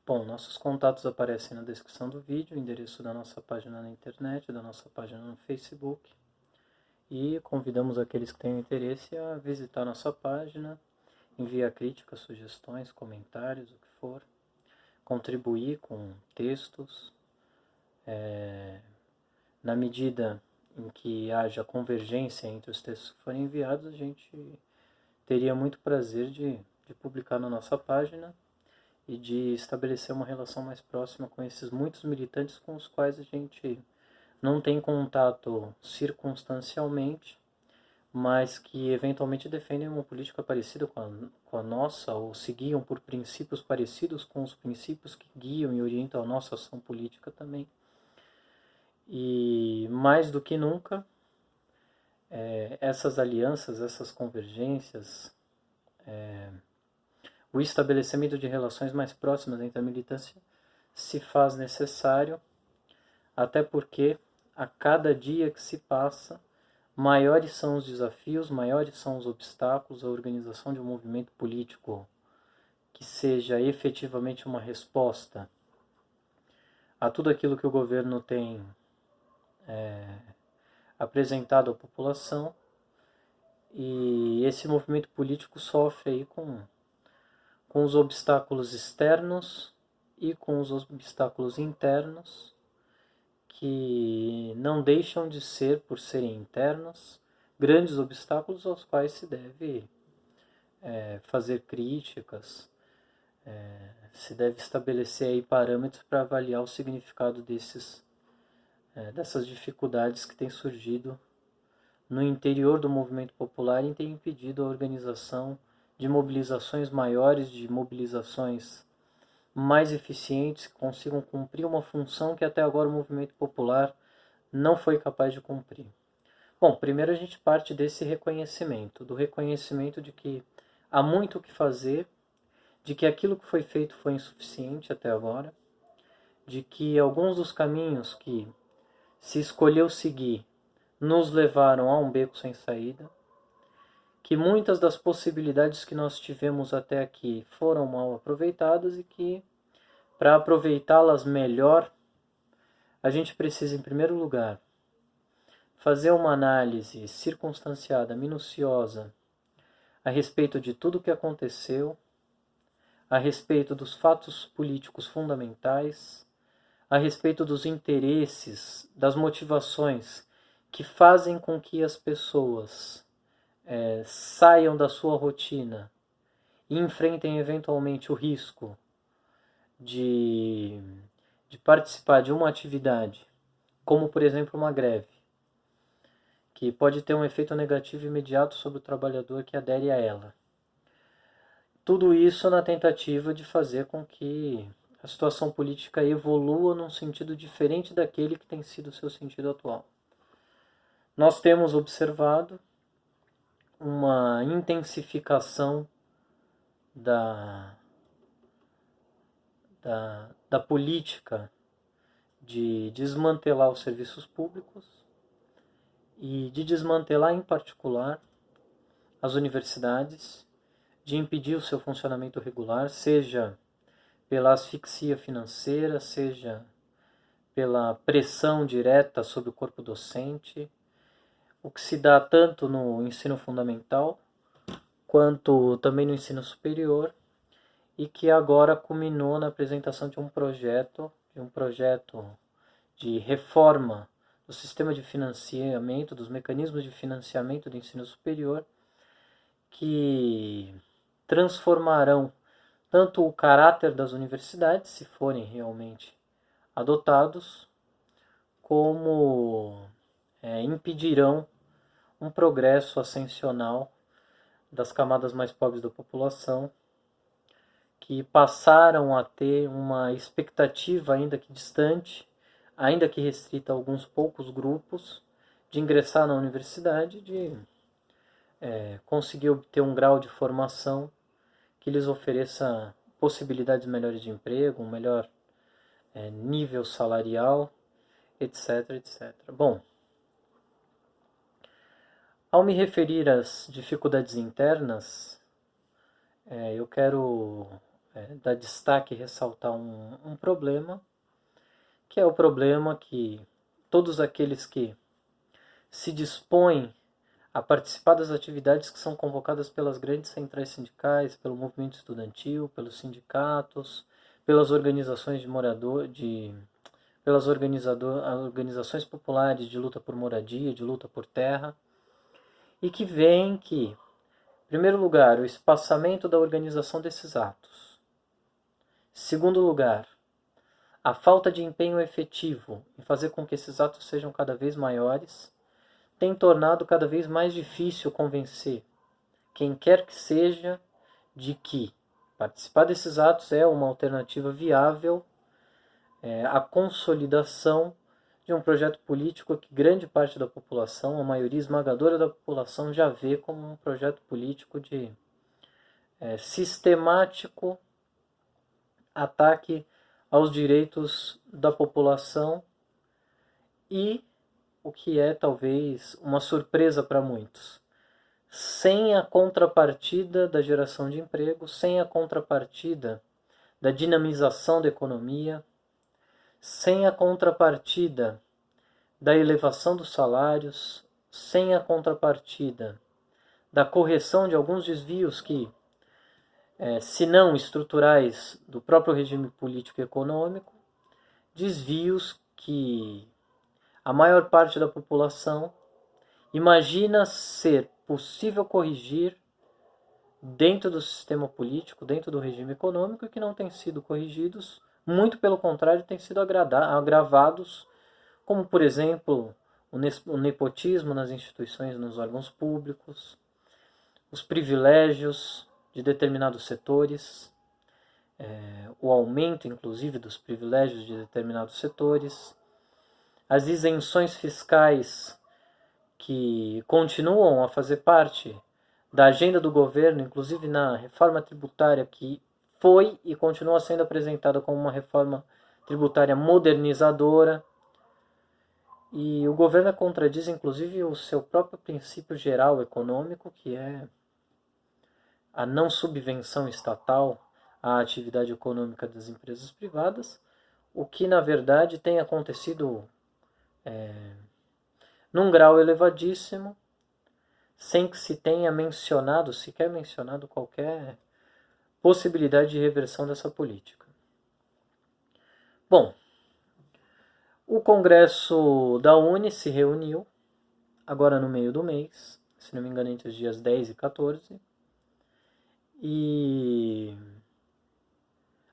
Bom, nossos contatos aparecem na descrição do vídeo, o endereço da nossa página na internet, da nossa página no Facebook. E convidamos aqueles que tenham interesse a visitar nossa página, enviar críticas, sugestões, comentários, o que for. Contribuir com textos. Na medida em que haja convergência entre os textos que forem enviados, a gente teria muito prazer de publicar na nossa página e de estabelecer uma relação mais próxima com esses muitos militantes com os quais a gente não tem contato circunstancialmente, mas que eventualmente defendem uma política parecida com a nossa, ou se guiam por princípios parecidos com os princípios que guiam e orientam a nossa ação política também. E mais do que nunca, essas alianças, essas convergências, o estabelecimento de relações mais próximas entre a militância se faz necessário, até porque a cada dia que se passa, maiores são os desafios, maiores são os obstáculos à organização de um movimento político que seja efetivamente uma resposta a tudo aquilo que o governo tem apresentado à população. E esse movimento político sofre aí com os obstáculos externos e com os obstáculos internos, que não deixam de ser, por serem internos, grandes obstáculos aos quais se deve fazer críticas, se deve estabelecer aí parâmetros para avaliar o significado dessas dificuldades que têm surgido no interior do movimento popular e tem impedido a organização de mobilizações maiores, de mobilizações mais eficientes, que consigam cumprir uma função que até agora o movimento popular não foi capaz de cumprir. Bom, primeiro a gente parte desse reconhecimento, do reconhecimento de que há muito o que fazer, de que aquilo que foi feito foi insuficiente até agora, de que alguns dos caminhos que se escolheu seguir nos levaram a um beco sem saída, que muitas das possibilidades que nós tivemos até aqui foram mal aproveitadas e que, para aproveitá-las melhor, a gente precisa, em primeiro lugar, fazer uma análise circunstanciada, minuciosa, a respeito de tudo o que aconteceu, a respeito dos fatos políticos fundamentais, a respeito dos interesses, das motivações que fazem com que as pessoas saiam da sua rotina e enfrentem eventualmente o risco de participar de uma atividade, como por exemplo uma greve, que pode ter um efeito negativo imediato sobre o trabalhador que adere a ela. Tudo isso na tentativa de fazer com que a situação política evolua num sentido diferente daquele que tem sido o seu sentido atual. Nós temos observado uma intensificação da política de desmantelar os serviços públicos e de desmantelar, em particular, as universidades, de impedir o seu funcionamento regular, seja pela asfixia financeira, seja pela pressão direta sobre o corpo docente, o que se dá tanto no ensino fundamental quanto também no ensino superior, e que agora culminou na apresentação de um projeto de reforma do sistema de financiamento, dos mecanismos de financiamento do ensino superior, que transformarão tanto o caráter das universidades, se forem realmente adotados, como impedirão um progresso ascensional das camadas mais pobres da população, que passaram a ter uma expectativa, ainda que distante, ainda que restrita a alguns poucos grupos, de ingressar na universidade, de conseguir obter um grau de formação que lhes ofereça possibilidades melhores de emprego, um melhor nível salarial, etc, etc. Bom, ao me referir às dificuldades internas, eu quero dar destaque e ressaltar um problema, que é o problema que todos aqueles que se dispõem a participar das atividades que são convocadas pelas grandes centrais sindicais, pelo movimento estudantil, pelos sindicatos, pelas organizações pelas organizações populares de luta por moradia, de luta por terra, e que veem que, em primeiro lugar, o espaçamento da organização desses atos. Em segundo lugar, a falta de empenho efetivo em fazer com que esses atos sejam cada vez maiores tem tornado cada vez mais difícil convencer quem quer que seja de que participar desses atos é uma alternativa viável à consolidação de um projeto político que grande parte da população, a maioria esmagadora da população, já vê como um projeto político de sistemático ataque aos direitos da população e, o que é talvez uma surpresa para muitos, sem a contrapartida da geração de emprego, sem a contrapartida da dinamização da economia, sem a contrapartida da elevação dos salários, sem a contrapartida da correção de alguns desvios que, se não estruturais, do próprio regime político e econômico, desvios que a maior parte da população imagina ser possível corrigir dentro do sistema político, dentro do regime econômico, e que não têm sido corrigidos, muito pelo contrário, têm sido agravados, como, por exemplo, o nepotismo nas instituições, nos órgãos públicos, os privilégios de determinados setores, o aumento, inclusive, dos privilégios de determinados setores, as isenções fiscais que continuam a fazer parte da agenda do governo, inclusive na reforma tributária que foi e continua sendo apresentada como uma reforma tributária modernizadora. E o governo contradiz, inclusive, o seu próprio princípio geral econômico, que é a não subvenção estatal à atividade econômica das empresas privadas, o que, na verdade, tem acontecido num grau elevadíssimo, sem que se tenha sequer mencionado qualquer possibilidade de reversão dessa política. Bom, o Congresso da UNE se reuniu, agora no meio do mês, se não me engano entre os dias 10 e 14, e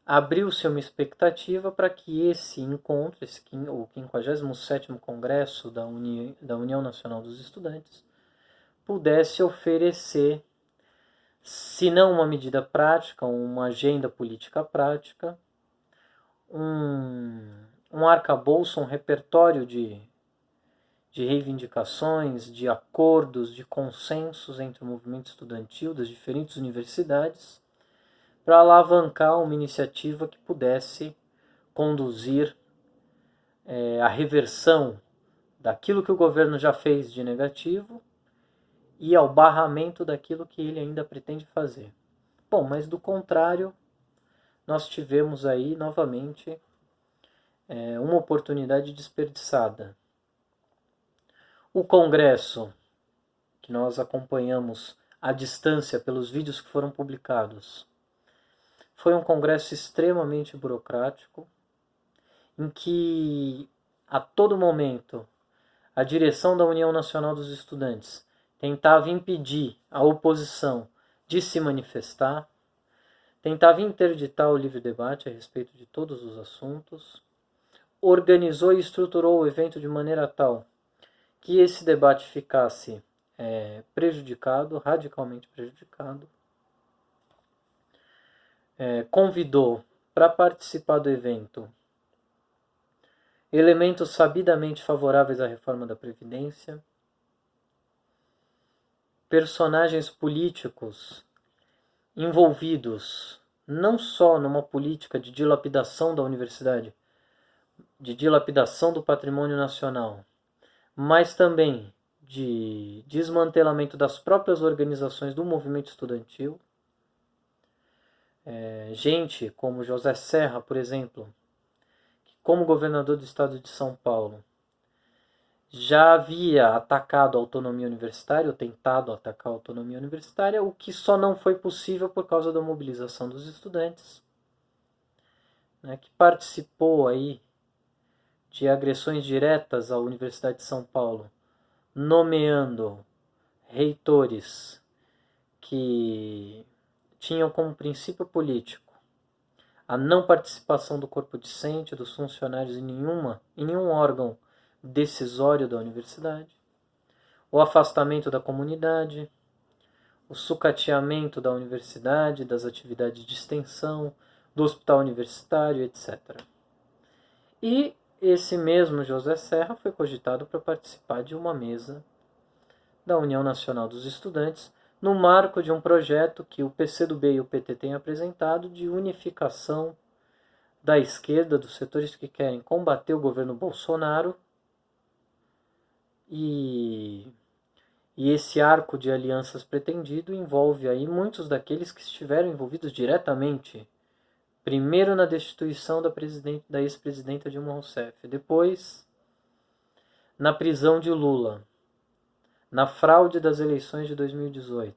abriu-se uma expectativa para que esse encontro, o 57º Congresso da União Nacional dos Estudantes, pudesse oferecer, se não uma medida prática, uma agenda política prática, um arcabouço, um repertório de reivindicações, de acordos, de consensos entre o movimento estudantil das diferentes universidades, para alavancar uma iniciativa que pudesse conduzir a reversão daquilo que o governo já fez de negativo e ao barramento daquilo que ele ainda pretende fazer. Bom, mas do contrário, nós tivemos aí novamente uma oportunidade desperdiçada. O Congresso, que nós acompanhamos à distância pelos vídeos que foram publicados, foi um congresso extremamente burocrático, em que a todo momento a direção da União Nacional dos Estudantes tentava impedir a oposição de se manifestar, tentava interditar o livre debate a respeito de todos os assuntos, organizou e estruturou o evento de maneira tal que esse debate ficasse prejudicado, radicalmente prejudicado. Convidou para participar do evento elementos sabidamente favoráveis à reforma da Previdência, personagens políticos envolvidos não só numa política de dilapidação da universidade, de dilapidação do patrimônio nacional, mas também de desmantelamento das próprias organizações do movimento estudantil, Gente como José Serra, por exemplo, que como governador do estado de São Paulo já havia atacado a autonomia universitária, ou tentado atacar a autonomia universitária, o que só não foi possível por causa da mobilização dos estudantes, né, que participou aí de agressões diretas à Universidade de São Paulo, nomeando reitores que tinham como princípio político a não participação do corpo discente, dos funcionários em nenhum órgão decisório da universidade, o afastamento da comunidade, o sucateamento da universidade, das atividades de extensão, do hospital universitário, etc. E esse mesmo José Serra foi cogitado para participar de uma mesa da União Nacional dos Estudantes, no marco de um projeto que o PCdoB e o PT têm apresentado de unificação da esquerda, dos setores que querem combater o governo Bolsonaro, e esse arco de alianças pretendido envolve aí muitos daqueles que estiveram envolvidos diretamente, primeiro na destituição da ex-presidenta Dilma Rousseff, depois na prisão de Lula, na fraude das eleições de 2018,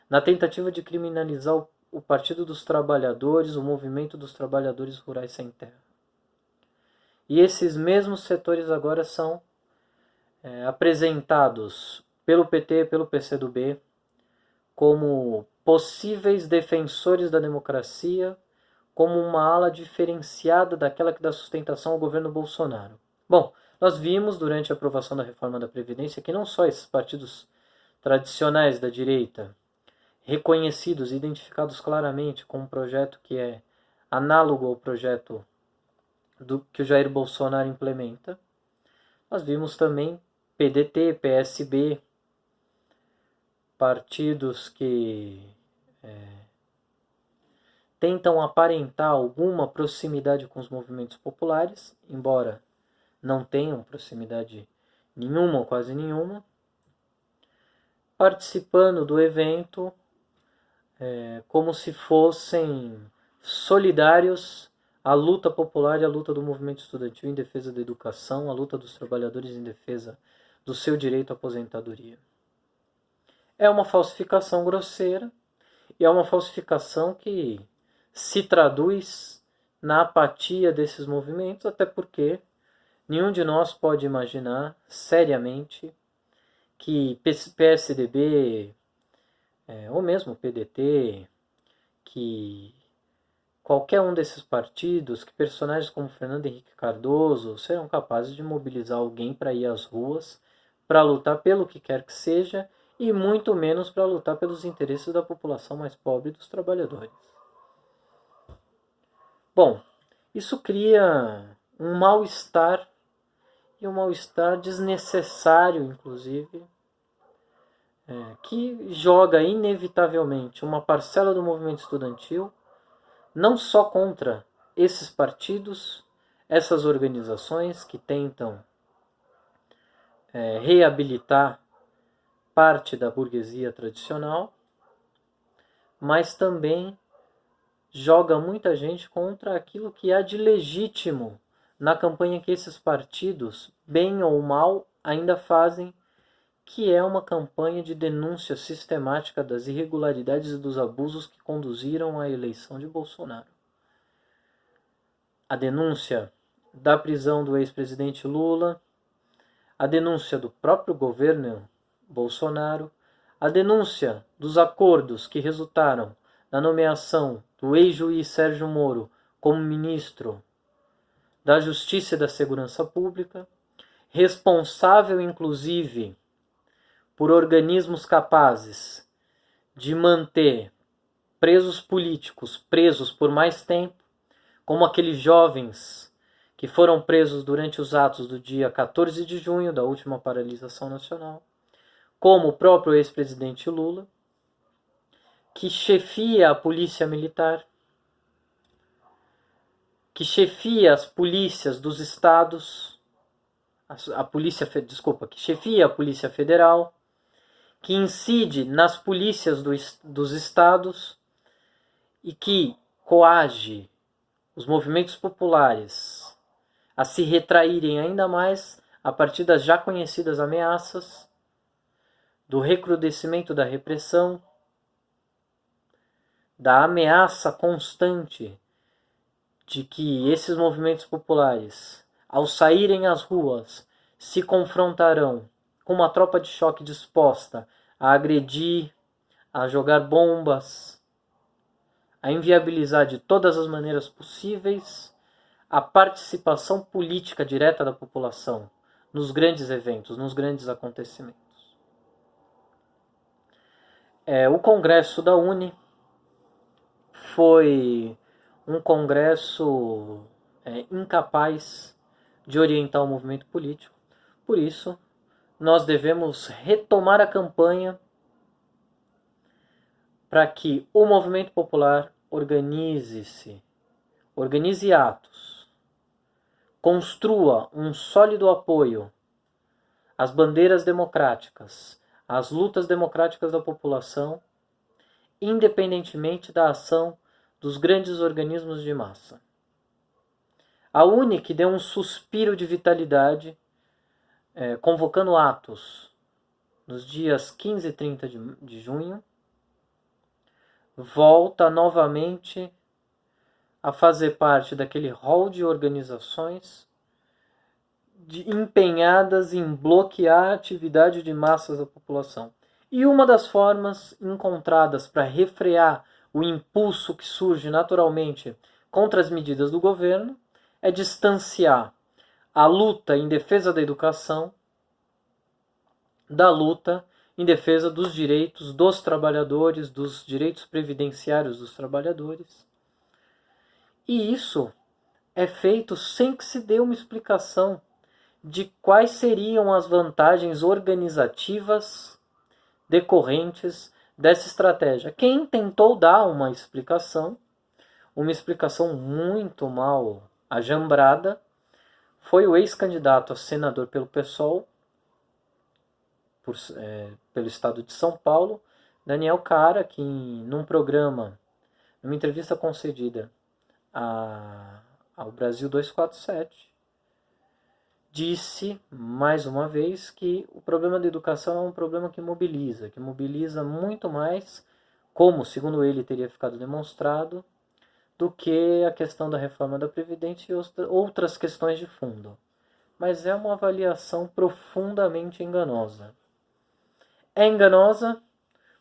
na tentativa de criminalizar o Partido dos Trabalhadores, o Movimento dos Trabalhadores Rurais Sem Terra. E esses mesmos setores agora são apresentados pelo PT e pelo PCdoB como possíveis defensores da democracia, como uma ala diferenciada daquela que dá sustentação ao governo Bolsonaro. Bom, nós vimos durante a aprovação da reforma da Previdência que não só esses partidos tradicionais da direita, reconhecidos e identificados claramente como um projeto que é análogo ao projeto que o Jair Bolsonaro implementa, nós vimos também PDT, PSB, partidos que tentam aparentar alguma proximidade com os movimentos populares, embora não tenham proximidade nenhuma ou quase nenhuma, participando do evento como se fossem solidários à luta popular e à luta do movimento estudantil em defesa da educação, à luta dos trabalhadores em defesa do seu direito à aposentadoria. É uma falsificação grosseira e é uma falsificação que se traduz na apatia desses movimentos, até porque nenhum de nós pode imaginar seriamente que PSDB, ou mesmo PDT, que qualquer um desses partidos, que personagens como Fernando Henrique Cardoso serão capazes de mobilizar alguém para ir às ruas, para lutar pelo que quer que seja, e muito menos para lutar pelos interesses da população mais pobre e dos trabalhadores. Bom, isso cria um mal-estar, e um mal-estar desnecessário, inclusive, que joga inevitavelmente uma parcela do movimento estudantil não só contra esses partidos, essas organizações que tentam reabilitar parte da burguesia tradicional, mas também joga muita gente contra aquilo que há de legítimo na campanha que esses partidos, bem ou mal, ainda fazem, que é uma campanha de denúncia sistemática das irregularidades e dos abusos que conduziram à eleição de Bolsonaro. A denúncia da prisão do ex-presidente Lula, a denúncia do próprio governo Bolsonaro, a denúncia dos acordos que resultaram na nomeação do ex-juiz Sérgio Moro como ministro da Justiça e da Segurança Pública, responsável inclusive por organismos capazes de manter presos políticos presos por mais tempo, como aqueles jovens que foram presos durante os atos do dia 14 de junho, da última paralisação nacional, como o próprio ex-presidente Lula, que chefia a polícia militar, que chefia as polícias dos estados, que chefia a Polícia Federal, que incide nas polícias dos estados e que coage os movimentos populares a se retraírem ainda mais a partir das já conhecidas ameaças, do recrudescimento da repressão, da ameaça constante de que esses movimentos populares, ao saírem às ruas, se confrontarão com uma tropa de choque disposta a agredir, a jogar bombas, a inviabilizar de todas as maneiras possíveis a participação política direta da população nos grandes eventos, nos grandes acontecimentos. O Congresso da UNE foi um congresso incapaz de orientar o movimento político. Por isso, nós devemos retomar a campanha para que o movimento popular organize atos, construa um sólido apoio às bandeiras democráticas, às lutas democráticas da população, independentemente da ação dos grandes organismos de massa. A UNE, que deu um suspiro de vitalidade, convocando atos nos dias 15 e 30 de junho, volta novamente a fazer parte daquele rol de organizações empenhadas em bloquear a atividade de massas da população. E uma das formas encontradas para refrear o impulso que surge naturalmente contra as medidas do governo é distanciar a luta em defesa da educação da luta em defesa dos direitos dos trabalhadores, dos direitos previdenciários dos trabalhadores. E isso é feito sem que se dê uma explicação de quais seriam as vantagens organizativas decorrentes dessa estratégia. Quem tentou dar uma explicação muito mal ajambrada, foi o ex-candidato a senador pelo PSOL, pelo estado de São Paulo, Daniel Cara, que numa entrevista concedida ao Brasil 247, disse mais uma vez que o problema da educação é um problema que mobiliza muito mais, como segundo ele teria ficado demonstrado, do que a questão da reforma da Previdência e outras questões de fundo. Mas é uma avaliação profundamente enganosa. É enganosa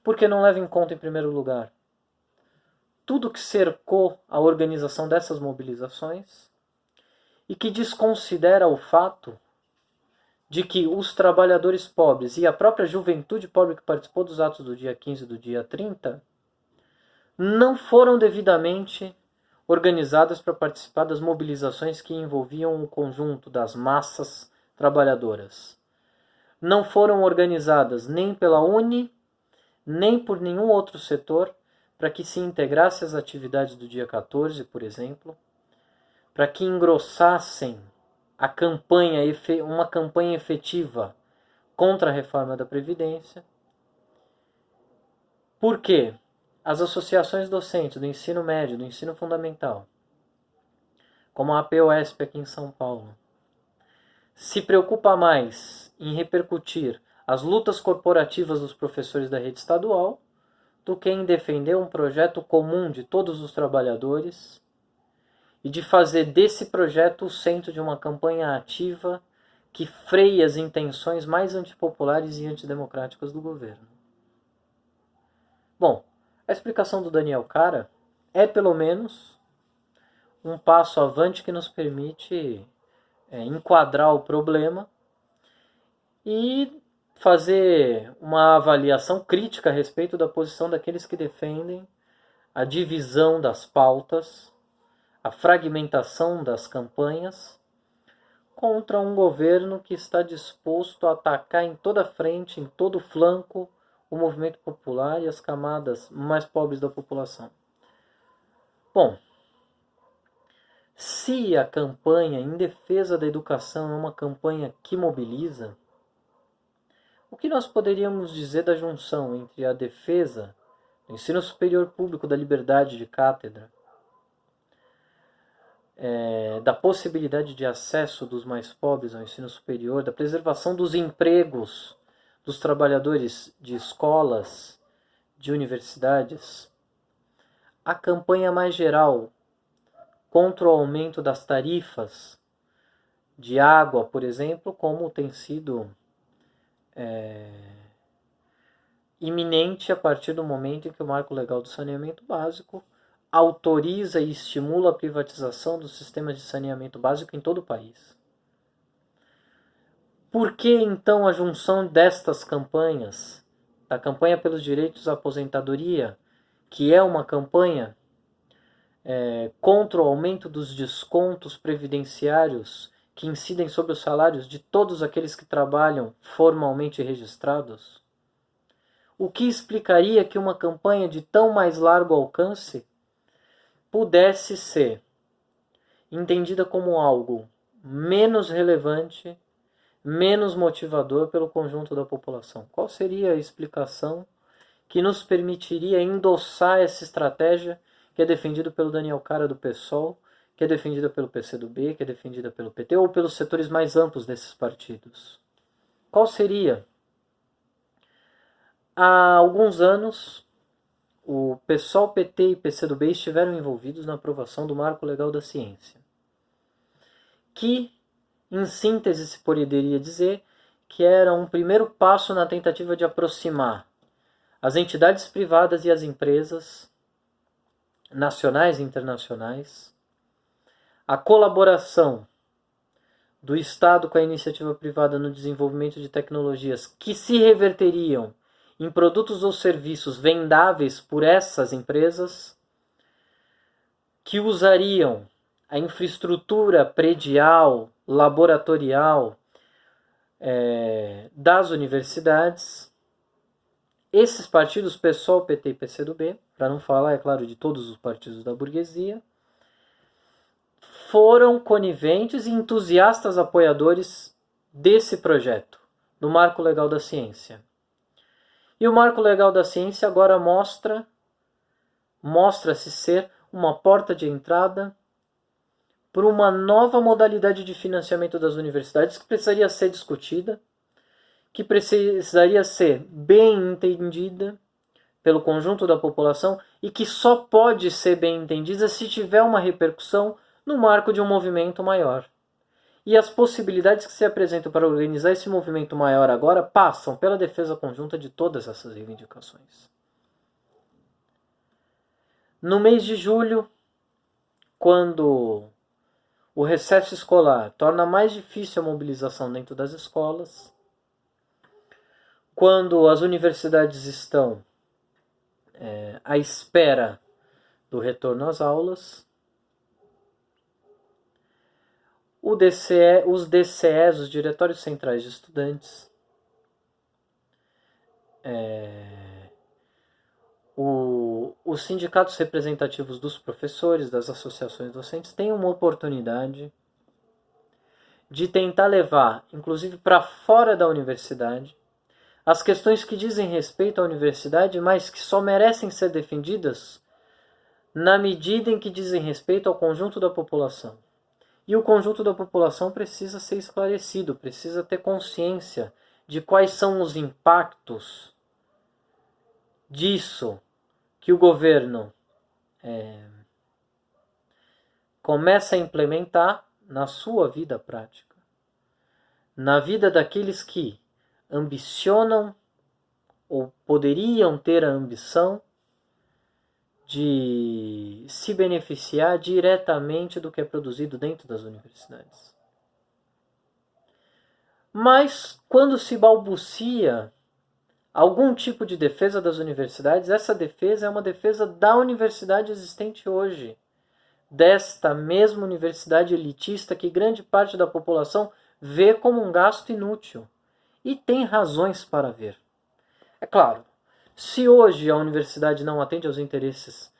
porque não leva em conta, em primeiro lugar, tudo que cercou a organização dessas mobilizações e que desconsidera o fato de que os trabalhadores pobres e a própria juventude pobre que participou dos atos do dia 15 e do dia 30 não foram devidamente organizadas para participar das mobilizações que envolviam o conjunto das massas trabalhadoras. Não foram organizadas nem pela UNE, nem por nenhum outro setor para que se integrasse às atividades do dia 14, por exemplo, para que engrossassem uma campanha efetiva contra a reforma da Previdência. Por quê? As associações docentes do ensino médio, do ensino fundamental, como a APOESP aqui em São Paulo, se preocupa mais em repercutir as lutas corporativas dos professores da rede estadual do que em defender um projeto comum de todos os trabalhadores e de fazer desse projeto o centro de uma campanha ativa que freie as intenções mais antipopulares e antidemocráticas do governo. Bom, a explicação do Daniel Cara é, pelo menos, um passo avante que nos permite enquadrar o problema e fazer uma avaliação crítica a respeito da posição daqueles que defendem a divisão das pautas, a fragmentação das campanhas contra um governo que está disposto a atacar em toda frente, em todo flanco, o movimento popular e as camadas mais pobres da população. Bom, se a campanha em defesa da educação é uma campanha que mobiliza, o que nós poderíamos dizer da junção entre a defesa do ensino superior público, da liberdade de cátedra, da possibilidade de acesso dos mais pobres ao ensino superior, da preservação dos empregos dos trabalhadores de escolas, de universidades, a campanha mais geral contra o aumento das tarifas de água, por exemplo, como tem sido iminente a partir do momento em que o Marco Legal do Saneamento Básico autoriza e estimula a privatização dos sistemas de saneamento básico em todo o país. Por que, então, a junção destas campanhas, da campanha pelos direitos à aposentadoria, que é uma campanha contra o aumento dos descontos previdenciários que incidem sobre os salários de todos aqueles que trabalham formalmente registrados? O que explicaria que uma campanha de tão mais largo alcance pudesse ser entendida como algo menos relevante, menos motivador pelo conjunto da população? Qual seria a explicação que nos permitiria endossar essa estratégia que é defendida pelo Daniel Cara do PSOL, que é defendida pelo PCdoB, que é defendida pelo PT ou pelos setores mais amplos desses partidos? Qual seria? Há alguns anos, o PSOL, PT e PCdoB estiveram envolvidos na aprovação do Marco Legal da Ciência, que, em síntese, se poderia dizer que era um primeiro passo na tentativa de aproximar as entidades privadas e as empresas nacionais e internacionais, a colaboração do Estado com a iniciativa privada no desenvolvimento de tecnologias que se reverteriam em produtos ou serviços vendáveis por essas empresas, que usariam a infraestrutura predial, laboratorial das universidades. Esses partidos, PSOL, PT e PCdoB, para não falar, é claro, de todos os partidos da burguesia, foram coniventes e entusiastas apoiadores desse projeto, do Marco Legal da Ciência. E o Marco Legal da Ciência agora mostra-se ser uma porta de entrada para uma nova modalidade de financiamento das universidades que precisaria ser discutida, que precisaria ser bem entendida pelo conjunto da população e que só pode ser bem entendida se tiver uma repercussão no marco de um movimento maior. E as possibilidades que se apresentam para organizar esse movimento maior agora passam pela defesa conjunta de todas essas reivindicações. No mês de julho, quando o recesso escolar torna mais difícil a mobilização dentro das escolas, quando as universidades estão à espera do retorno às aulas, os DCEs, os Diretórios Centrais de Estudantes, os sindicatos representativos dos professores, das associações docentes, têm uma oportunidade de tentar levar, inclusive para fora da universidade, as questões que dizem respeito à universidade, mas que só merecem ser defendidas na medida em que dizem respeito ao conjunto da população. E o conjunto da população precisa ser esclarecido, precisa ter consciência de quais são os impactos disso que o governo começa a implementar na sua vida prática, na vida daqueles que ambicionam ou poderiam ter a ambição de se beneficiar diretamente do que é produzido dentro das universidades. Mas, quando se balbucia algum tipo de defesa das universidades, essa defesa é uma defesa da universidade existente hoje, desta mesma universidade elitista que grande parte da população vê como um gasto inútil. E tem razões para ver. É claro, se hoje a universidade não atende aos interesses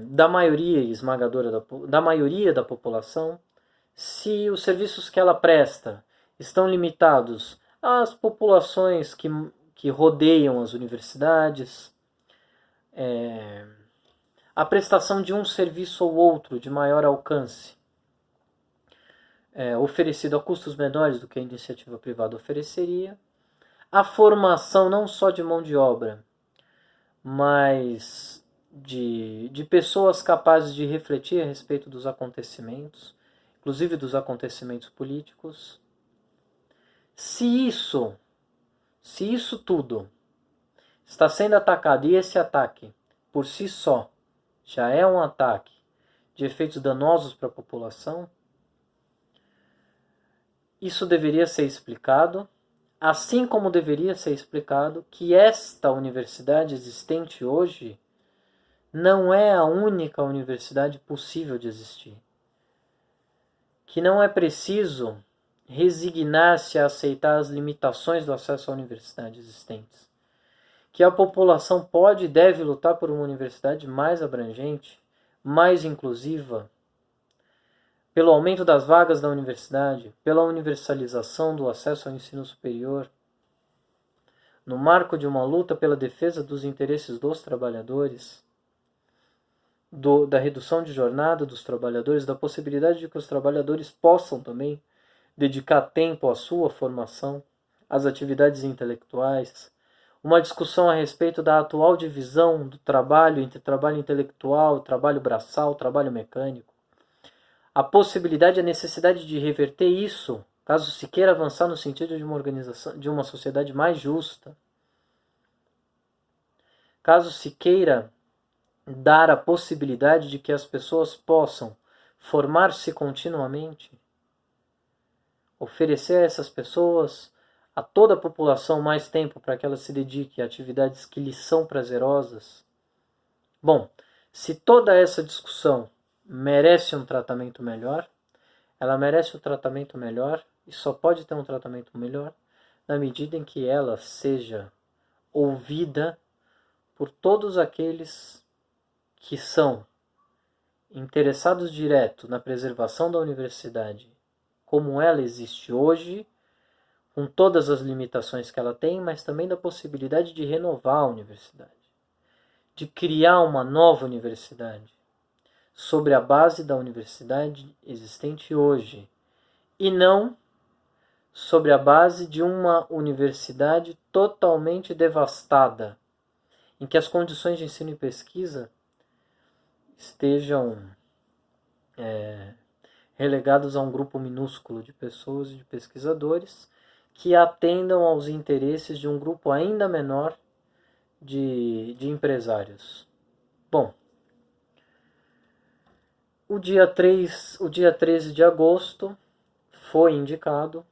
da maioria esmagadora da maioria da população, se os serviços que ela presta estão limitados às populações que rodeiam as universidades, a prestação de um serviço ou outro de maior alcance, oferecido a custos menores do que a iniciativa privada ofereceria, a formação não só de mão de obra, mas de pessoas capazes de refletir a respeito dos acontecimentos, inclusive dos acontecimentos políticos. Se isso tudo está sendo atacado, e esse ataque por si só já é um ataque de efeitos danosos para a população, isso deveria ser explicado, assim como deveria ser explicado que esta universidade existente hoje não é a única universidade possível de existir. Que não é preciso resignar-se a aceitar as limitações do acesso à universidade existentes. Que a população pode e deve lutar por uma universidade mais abrangente, mais inclusiva, pelo aumento das vagas da universidade, pela universalização do acesso ao ensino superior, no marco de uma luta pela defesa dos interesses dos trabalhadores, da redução de jornada dos trabalhadores, da possibilidade de que os trabalhadores possam também dedicar tempo à sua formação, às atividades intelectuais, uma discussão a respeito da atual divisão do trabalho entre trabalho intelectual, trabalho braçal, trabalho mecânico, a possibilidade, a necessidade de reverter isso, caso se queira avançar no sentido de uma organização, de uma sociedade mais justa, caso se queira dar a possibilidade de que as pessoas possam formar-se continuamente, oferecer a essas pessoas, a toda a população, mais tempo para que ela se dedique a atividades que lhes são prazerosas. Bom, se toda essa discussão merece um tratamento melhor, ela merece um tratamento melhor e só pode ter um tratamento melhor na medida em que ela seja ouvida por todos aqueles que são interessados direto na preservação da universidade como ela existe hoje, com todas as limitações que ela tem, mas também da possibilidade de renovar a universidade, de criar uma nova universidade sobre a base da universidade existente hoje, e não sobre a base de uma universidade totalmente devastada, em que as condições de ensino e pesquisa estejam relegados a um grupo minúsculo de pessoas e de pesquisadores que atendam aos interesses de um grupo ainda menor de empresários. Bom, o dia 13 de agosto foi indicado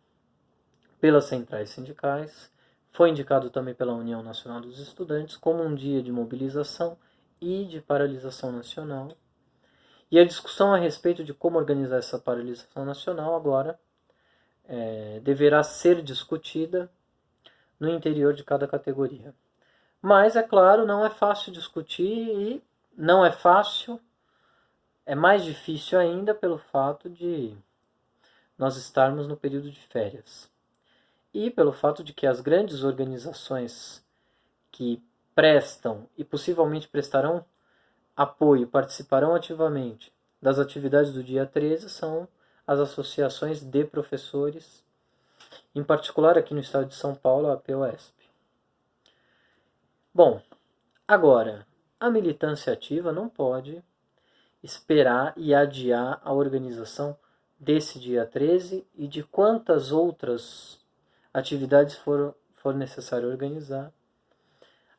pelas centrais sindicais, foi indicado também pela União Nacional dos Estudantes como um dia de mobilização e de paralisação nacional. E a discussão a respeito de como organizar essa paralisação nacional agora deverá ser discutida no interior de cada categoria. Mas, é claro, não é fácil discutir e não é fácil, é mais difícil ainda pelo fato de nós estarmos no período de férias. E pelo fato de que as grandes organizações que prestam e possivelmente prestarão apoio, participarão ativamente das atividades do dia 13 são as associações de professores, em particular aqui no estado de São Paulo, a APOESP. Bom, agora, a militância ativa não pode esperar e adiar a organização desse dia 13 e de quantas outras atividades for necessário organizar,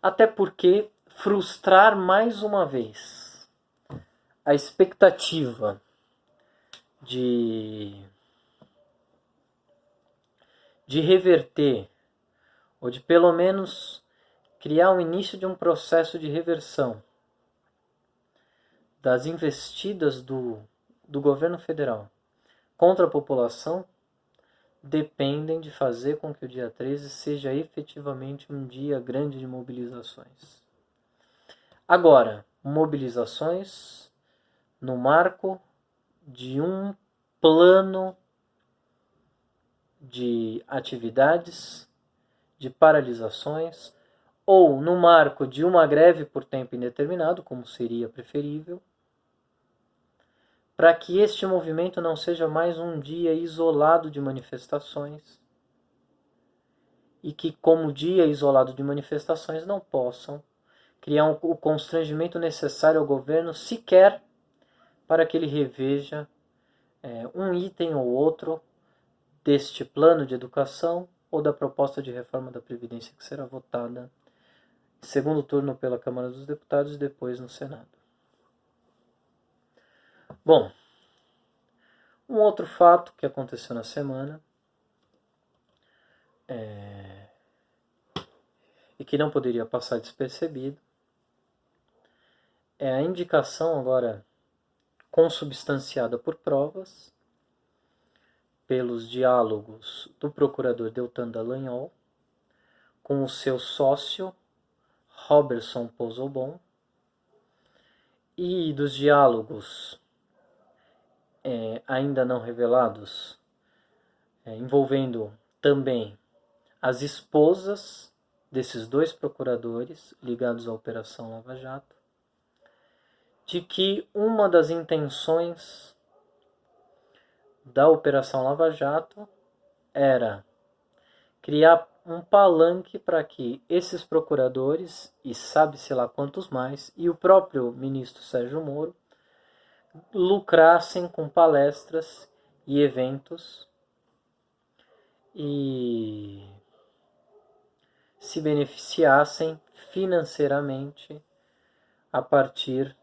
até porque frustrar mais uma vez a expectativa de reverter, ou de pelo menos criar um início de um processo de reversão das investidas do governo federal contra a população, dependem de fazer com que o dia 13 seja efetivamente um dia grande de mobilizações. Agora, mobilizações no marco de um plano de atividades, de paralisações, ou no marco de uma greve por tempo indeterminado, como seria preferível, para que este movimento não seja mais um dia isolado de manifestações e que, como dia isolado de manifestações, não possam criar o constrangimento necessário ao governo sequer para que ele reveja um item ou outro deste plano de educação ou da proposta de reforma da Previdência que será votada em segundo turno pela Câmara dos Deputados e depois no Senado. Bom, um outro fato que aconteceu na semana e que não poderia passar despercebido é a indicação agora consubstanciada por provas pelos diálogos do procurador Deltan Dallagnol com o seu sócio Roberson Pozzobon e dos diálogos ainda não revelados envolvendo também as esposas desses dois procuradores ligados à Operação Lava Jato, de que uma das intenções da Operação Lava Jato era criar um palanque para que esses procuradores, e sabe-se lá quantos mais, e o próprio ministro Sérgio Moro, lucrassem com palestras e eventos e se beneficiassem financeiramente a partir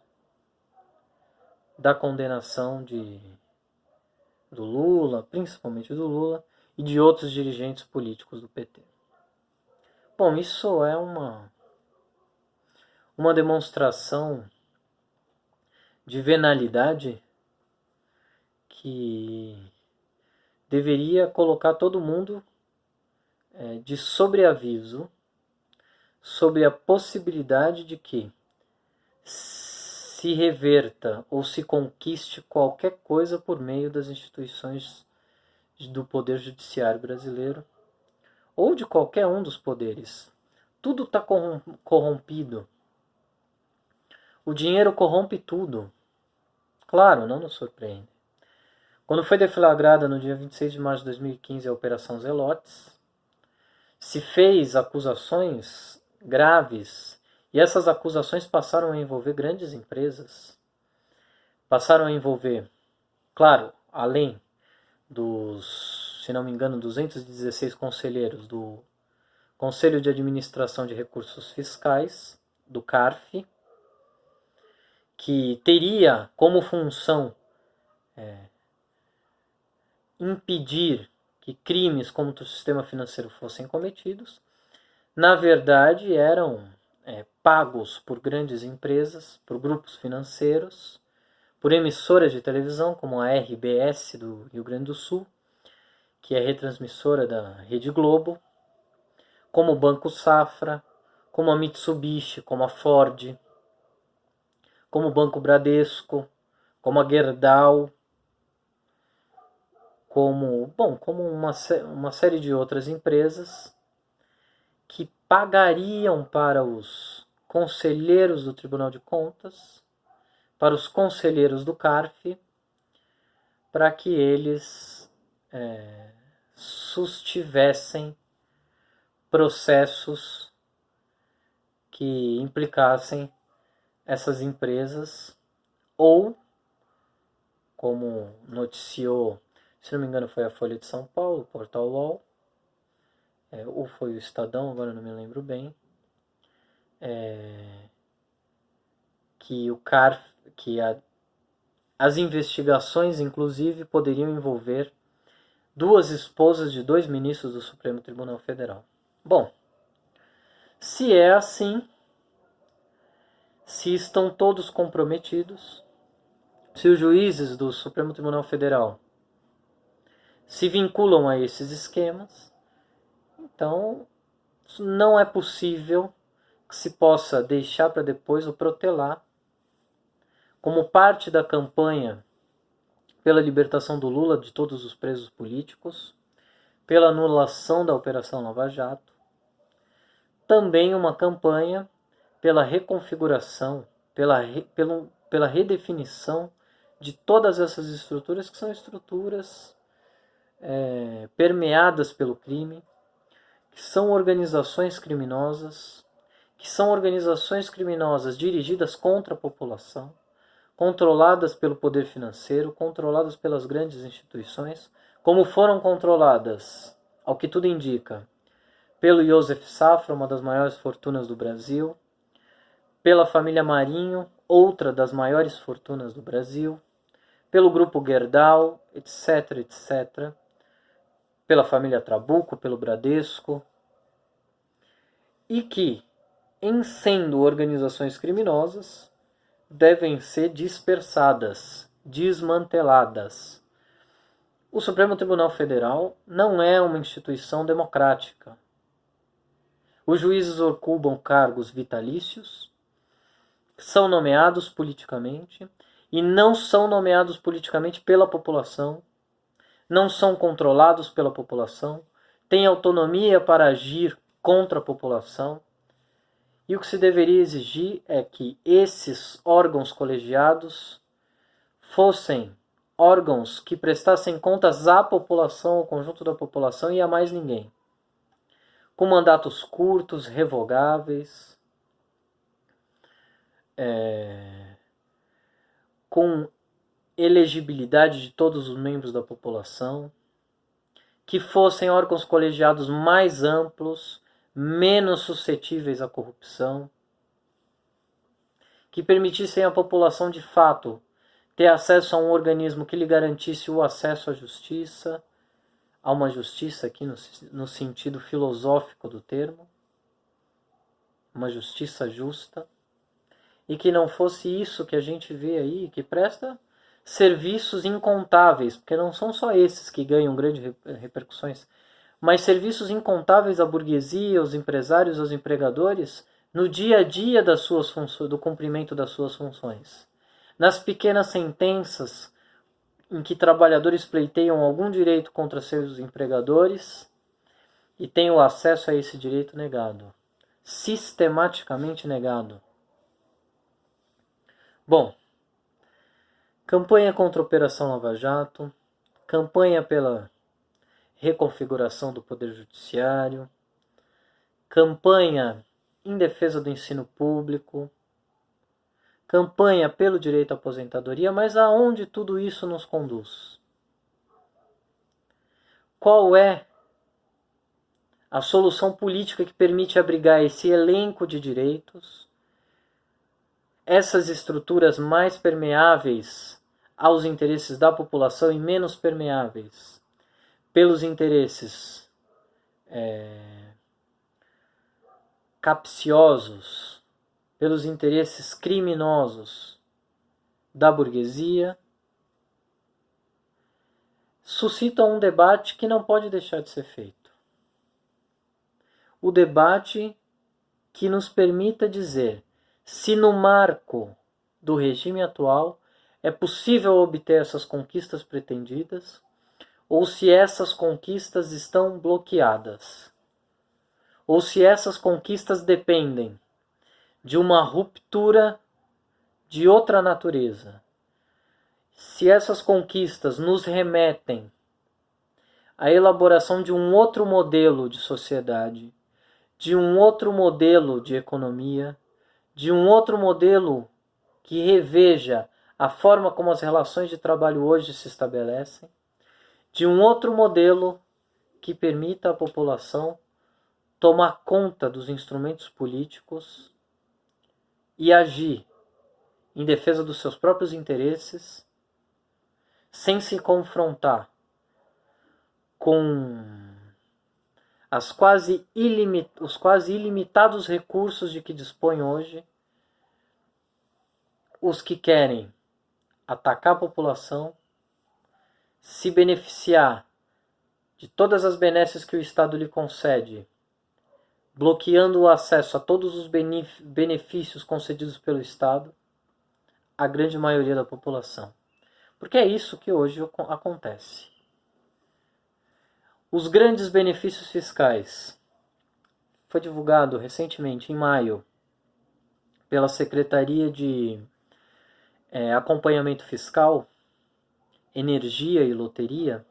da condenação do Lula, principalmente do Lula, e de outros dirigentes políticos do PT. Bom, isso é uma demonstração de venalidade que deveria colocar todo mundo de sobreaviso sobre a possibilidade de que se reverta ou se conquiste qualquer coisa por meio das instituições do Poder Judiciário brasileiro ou de qualquer um dos poderes. Tudo está corrompido. O dinheiro corrompe tudo. Claro, não nos surpreende. Quando foi deflagrada no dia 26 de março de 2015 a Operação Zelotes, se fez acusações graves e essas acusações passaram a envolver grandes empresas. Passaram a envolver, claro, além dos, se não me engano, 216 conselheiros do Conselho de Administração de Recursos Fiscais, do CARF, que teria como função impedir que crimes contra o sistema financeiro fossem cometidos, na verdade eram pagos por grandes empresas, por grupos financeiros, por emissoras de televisão como a RBS do Rio Grande do Sul, que é retransmissora da Rede Globo, como o Banco Safra, como a Mitsubishi, como a Ford, como o Banco Bradesco, como a Gerdau, como uma série de outras empresas que pagariam para os conselheiros do Tribunal de Contas, para os conselheiros do CARF, para que eles sustivessem processos que implicassem essas empresas, ou, como noticiou, se não me engano foi a Folha de São Paulo, o Portal UOL, ou foi o Estadão, agora não me lembro bem, que o CARF, as investigações, inclusive, poderiam envolver duas esposas de dois ministros do Supremo Tribunal Federal. Bom, se é assim, se estão todos comprometidos, se os juízes do Supremo Tribunal Federal se vinculam a esses esquemas, então não é possível que se possa deixar para depois o protelar como parte da campanha pela libertação do Lula de todos os presos políticos, pela anulação da Operação Lava Jato, também uma campanha pela reconfiguração, pela redefinição de todas essas estruturas, que são estruturas permeadas pelo crime, que são organizações criminosas, dirigidas contra a população, controladas pelo poder financeiro, controladas pelas grandes instituições, como foram controladas, ao que tudo indica, pelo Joseph Safra, uma das maiores fortunas do Brasil, pela família Marinho, outra das maiores fortunas do Brasil, pelo grupo Gerdau, etc., etc., pela família Trabuco, pelo Bradesco, e que, em sendo organizações criminosas, devem ser dispersadas, desmanteladas. O Supremo Tribunal Federal não é uma instituição democrática. Os juízes ocupam cargos vitalícios, são nomeados politicamente, e não são nomeados politicamente pela população, não são controlados pela população, têm autonomia para agir contra a população, e o que se deveria exigir é que esses órgãos colegiados fossem órgãos que prestassem contas à população, ao conjunto da população e a mais ninguém, com mandatos curtos, revogáveis, com elegibilidade de todos os membros da população, que fossem órgãos colegiados mais amplos, menos suscetíveis à corrupção, que permitissem à população de fato ter acesso a um organismo que lhe garantisse o acesso à justiça, a uma justiça aqui no sentido filosófico do termo, uma justiça justa, e que não fosse isso que a gente vê aí, que presta serviços incontáveis, porque não são só esses que ganham grandes repercussões, mas serviços incontáveis à burguesia, aos empresários, aos empregadores, no dia a dia das suas funções, do cumprimento das suas funções. Nas pequenas sentenças em que trabalhadores pleiteiam algum direito contra seus empregadores e têm o acesso a esse direito negado, sistematicamente negado. Bom, campanha contra a Operação Lava Jato, campanha pela reconfiguração do Poder Judiciário, campanha em defesa do ensino público, campanha pelo direito à aposentadoria, mas aonde tudo isso nos conduz? Qual é a solução política que permite abrigar esse elenco de direitos, essas estruturas mais permeáveis aos interesses da população e menos permeáveis pelos interesses capciosos, pelos interesses criminosos da burguesia, suscitam um debate que não pode deixar de ser feito. O debate que nos permita dizer se no marco do regime atual é possível obter essas conquistas pretendidas ou se essas conquistas estão bloqueadas, ou se essas conquistas dependem de uma ruptura de outra natureza, se essas conquistas nos remetem à elaboração de um outro modelo de sociedade, de um outro modelo de economia, de um outro modelo que reveja a forma como as relações de trabalho hoje se estabelecem, de um outro modelo que permita à população tomar conta dos instrumentos políticos e agir em defesa dos seus próprios interesses, sem se confrontar com os quase ilimitados recursos de que dispõe hoje os que querem atacar a população, se beneficiar de todas as benesses que o Estado lhe concede, bloqueando o acesso a todos os benefícios concedidos pelo Estado à grande maioria da população. Porque é isso que hoje acontece. Os grandes benefícios fiscais foi divulgado recentemente, em maio, pela Secretaria de Acompanhamento Fiscal, Energia e Loteria,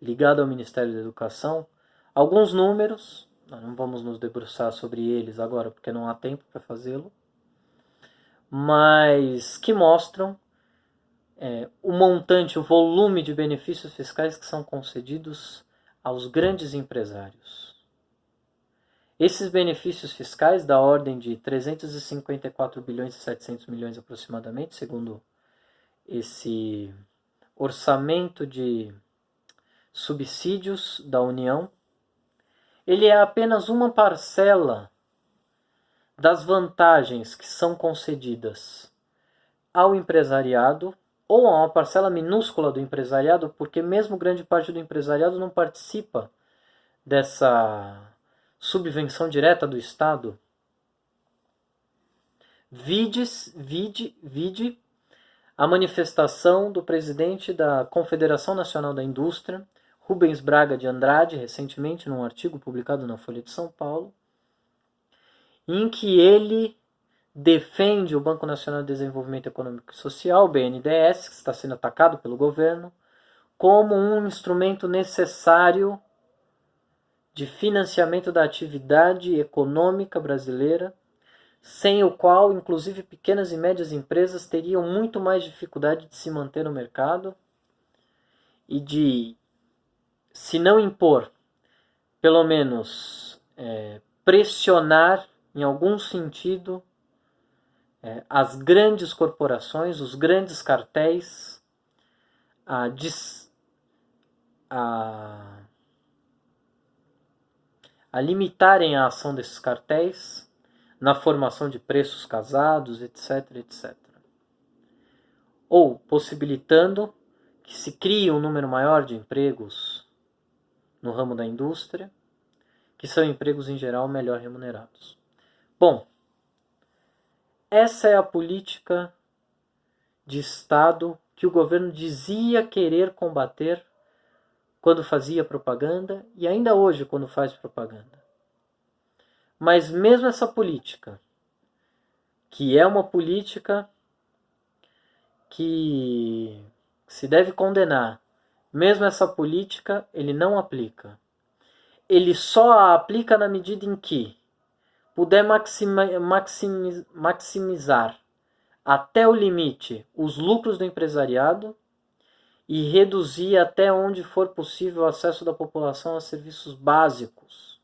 ligado ao Ministério da Educação, alguns números, nós não vamos nos debruçar sobre eles agora porque não há tempo para fazê-lo, mas que mostram o montante, o volume de benefícios fiscais que são concedidos aos grandes empresários. Esses benefícios fiscais, da ordem de 354 bilhões e 700 milhões aproximadamente, segundo esse orçamento de subsídios da União, ele é apenas uma parcela das vantagens que são concedidas ao empresariado, ou a uma parcela minúscula do empresariado, porque mesmo grande parte do empresariado não participa dessa subvenção direta do Estado. Vide a manifestação do presidente da Confederação Nacional da Indústria, Rubens Braga de Andrade, recentemente, num artigo publicado na Folha de São Paulo, em que ele defende o Banco Nacional de Desenvolvimento Econômico e Social, o BNDES, que está sendo atacado pelo governo, como um instrumento necessário de financiamento da atividade econômica brasileira, sem o qual, inclusive, pequenas e médias empresas teriam muito mais dificuldade de se manter no mercado e de, se não impor, pelo menos pressionar, em algum sentido, as grandes corporações, os grandes cartéis, a limitarem a ação desses cartéis na formação de preços casados, etc, etc. Ou possibilitando que se crie um número maior de empregos no ramo da indústria, que são empregos em geral melhor remunerados. Bom, essa é a política de Estado que o governo dizia querer combater quando fazia propaganda e ainda hoje quando faz propaganda. Mas mesmo essa política, que é uma política que se deve condenar, mesmo essa política ele não aplica. Ele só a aplica na medida em que puder maximizar até o limite os lucros do empresariado e reduzir até onde for possível o acesso da população a serviços básicos,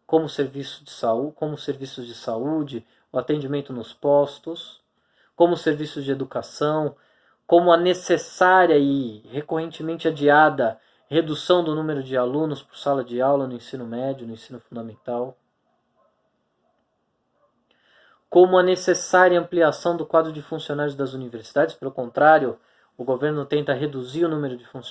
como serviços de saúde, o atendimento nos postos, como serviços de educação, como a necessária e recorrentemente adiada redução do número de alunos por sala de aula no ensino médio, no ensino fundamental, como a necessária ampliação do quadro de funcionários das universidades. Pelo contrário, o governo tenta reduzir o número de funcionários